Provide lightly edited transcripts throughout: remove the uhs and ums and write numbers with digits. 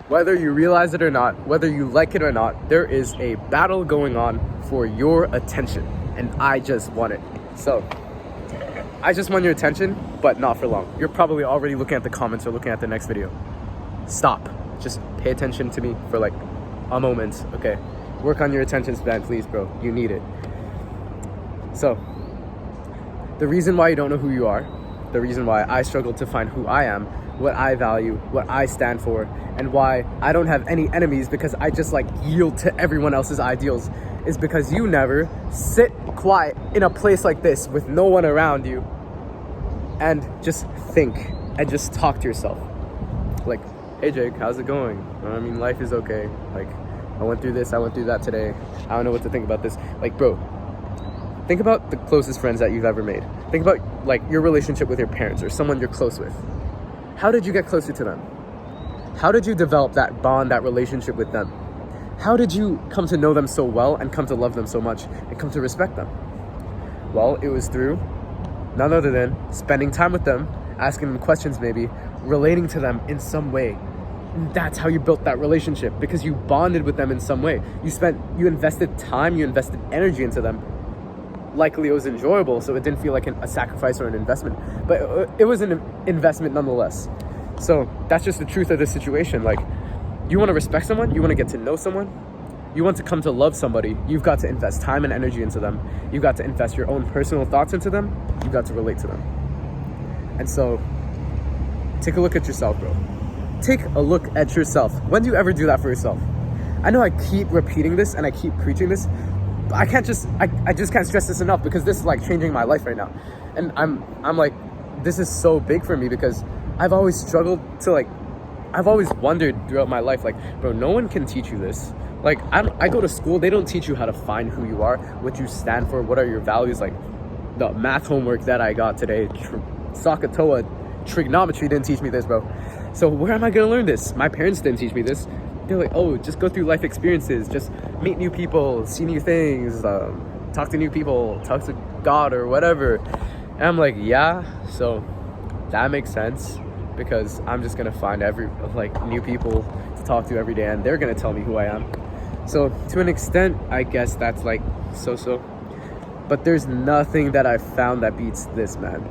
Whether you realize it or not, whether you like it or not, there is a battle going on for your attention, and I just want it. So, I just want your attention, but not for long. You're probably already looking at the comments or looking at the next video. Stop. Just pay attention to me for like a moment, okay? Work on your attention span, please, bro. You need it. So, the reason why you don't know who you are, the reason why I struggle to find who I am, what I value, what I stand for, and why I don't have any enemies because I just like yield to everyone else's ideals is because you never sit quiet in a place like this with no one around you and just think and just talk to yourself. Like, hey Jake, how's it going? I mean, life is okay. Like, I went through this, I went through that today. I don't know what to think about this. Like, bro, think about the closest friends that you've ever made. Think about like your relationship with your parents or someone you're close with. How did you get closer to them? How did you develop that bond, that relationship with them? How did you come to know them so well and come to love them so much and come to respect them? Well, it was through none other than spending time with them, asking them questions maybe, relating to them in some way. And that's how you built that relationship, because you bonded with them in some way. You invested time, you invested energy into them. Likely it was enjoyable, so it didn't feel like a sacrifice or an investment, but it was an investment nonetheless. So that's just the truth of the situation. Like, you want to respect someone, you want to get to know someone, you want to come to love somebody, you've got to invest time and energy into them. You've got to invest your own personal thoughts into them. You've got to relate to them. And so take a look at yourself, bro. Take a look at yourself. When do you ever do that for yourself? I know I keep repeating this and I keep preaching this, but I just can't stress this enough, because this is like changing my life right now. And I'm like, this is so big for me because I've always struggled to like, I've always wondered throughout my life, like, bro, no one can teach you this. Like, I go to school, they don't teach you how to find who you are, what you stand for, what are your values. Like, the math homework that I got today, SOHCAHTOA, trigonometry didn't teach me this, bro. So where am I gonna learn this? My parents didn't teach me this. They're like, oh, just go through life experiences, just meet new people, see new things, talk to new people, talk to God or whatever. And I'm like, yeah, so that makes sense, because I'm just gonna find new people to talk to every day, and they're gonna tell me who I am. So to an extent, I guess that's like so. But there's nothing that I've found that beats this, man.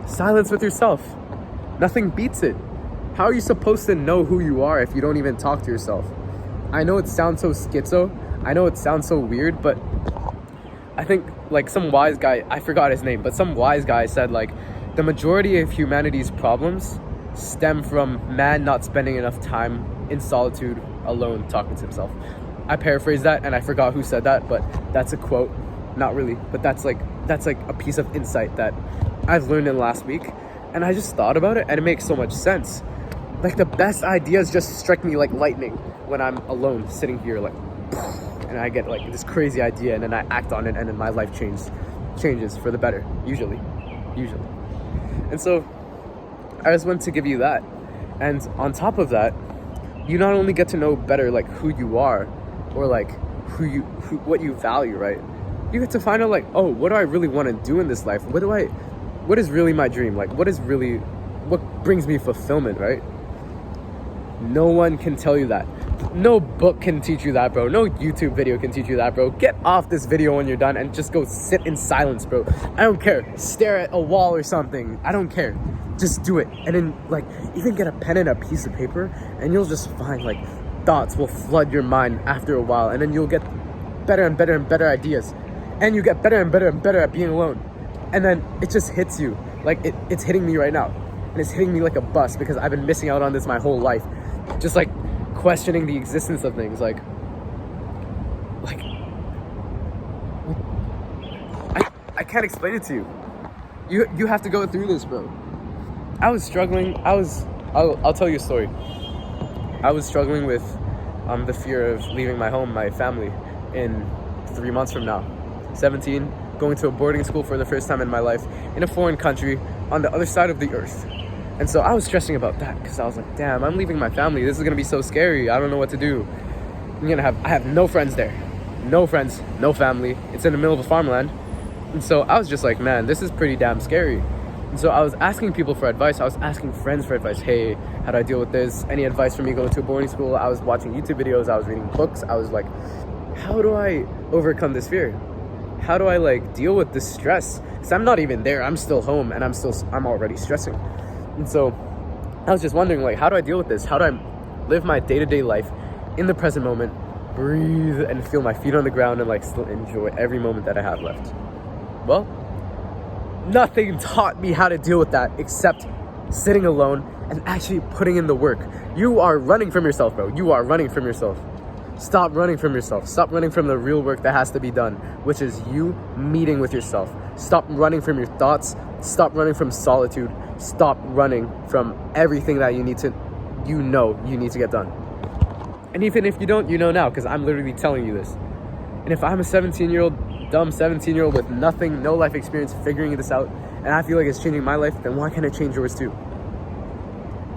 Silence with yourself. Nothing beats it. How are you supposed to know who you are if you don't even talk to yourself? I know it sounds so schizo. I know it sounds so weird, but I think like some wise guy, I forgot his name, but some wise guy said like, the majority of humanity's problems stem from man not spending enough time in solitude alone talking to himself. I paraphrased that and I forgot who said that, but that's a quote. Not really, but that's like a piece of insight that I've learned in the last week, and I just thought about it and it makes so much sense. Like, the best ideas just strike me like lightning when I'm alone sitting here, like, and I get like this crazy idea and then I act on it, and then my life changes for the better, usually. And so I just wanted to give you that. And on top of that, you not only get to know better like who you are, or like what you value, right? You get to find out like, oh, what do I really want to do in this life? What is really my dream? Like, what brings me fulfillment, right? No one can tell you that. No book can teach you that, bro. No YouTube video can teach you that, bro. Get off this video when you're done and just go sit in silence, bro. I don't care. Stare at a wall or something. I don't care. Just do it. And then, like, even get a pen and a piece of paper, and you'll just find, like, thoughts will flood your mind after a while, and then you'll get better and better and better ideas. And you get better and better and better at being alone. And then it just hits you. Like, it's hitting me right now. And it's hitting me like a bus, because I've been missing out on this my whole life. Just, like, questioning the existence of things. Like I can't explain it to you. You have to go through this, bro. I was struggling. I'll tell you a story. I was struggling with the fear of leaving my home, my family, in 3 months from now. 17, going to a boarding school for the first time in my life in a foreign country on the other side of the earth. And so I was stressing about that, because I was like, damn, I'm leaving my family. This is going to be so scary. I don't know what to do. I have no friends there. No friends, no family. It's in the middle of a farmland. And so I was just like, man, this is pretty damn scary. And so I was asking people for advice. I was asking friends for advice. Hey, how do I deal with this? Any advice for me going to a boarding school? I was watching YouTube videos. I was reading books. I was like, how do I overcome this fear? How do I like deal with this stress? Because I'm not even there. I'm still home and I'm already stressing. And so I was just wondering, like, how do I deal with this? How do I live my day-to-day life in the present moment, breathe and feel my feet on the ground and like still enjoy every moment that I have left? Well, nothing taught me how to deal with that except sitting alone and actually putting in the work. You are running from yourself, bro. You are running from yourself. Stop running from yourself. Stop running from the real work that has to be done, which is you meeting with yourself. Stop running from your thoughts. Stop running from solitude. Stop running from everything that you need to get done. And even if you don't, you know now, because I'm literally telling you this. And if I'm a 17-year-old with nothing, no life experience, figuring this out, and I feel like it's changing my life, then why can't it change yours too?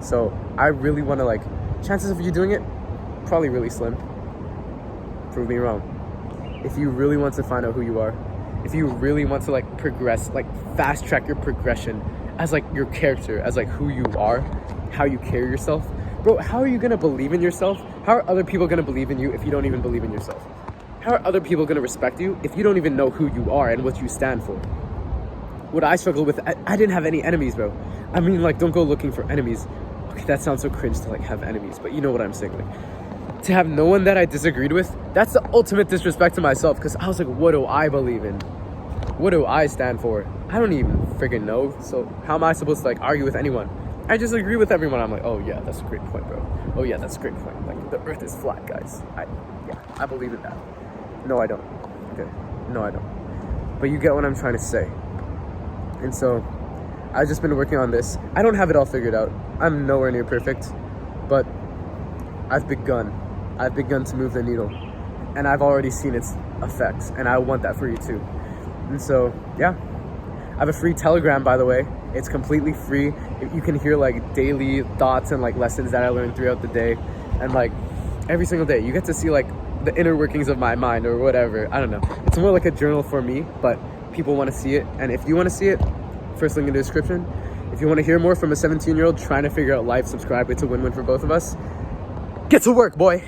So I really want to, like, chances of you doing it, probably really slim. Prove me wrong. If you really want to find out who you are, if you really want to like progress, like fast track your progression as like your character, as like who you are, how you carry yourself, bro, how are you gonna believe in yourself? How are other people gonna believe in you if you don't even believe in yourself? How are other people gonna respect you if you don't even know who you are and what you stand for? What I struggle with, I didn't have any enemies, bro. I mean, like, don't go looking for enemies. Okay, that sounds so cringe to like have enemies, but you know what I'm saying. Like, to have no one that I disagreed with, that's the ultimate disrespect to myself, because I was like, what do I believe in? What do I stand for? I don't even freaking know. So how am I supposed to like argue with anyone? I just agree with everyone. I'm like, oh yeah, that's a great point, bro. Oh yeah, that's a great point. Like, the earth is flat, guys. I believe in that. No, I don't. Okay. No, I don't. But you get what I'm trying to say. And so I've just been working on this. I don't have it all figured out. I'm nowhere near perfect, but I've begun to move the needle, and I've already seen its effects, and I want that for you too. And so, yeah, I have a free Telegram, by the way. It's completely free. You can hear like daily thoughts and like lessons that I learned throughout the day, and like every single day you get to see like the inner workings of my mind or whatever. I don't know. It's more like a journal for me, but people want to see it. And if you want to see it, first link in the description. If you want to hear more from a 17-year-old trying to figure out life, subscribe. It's a win-win for both of us. Get to work, boy.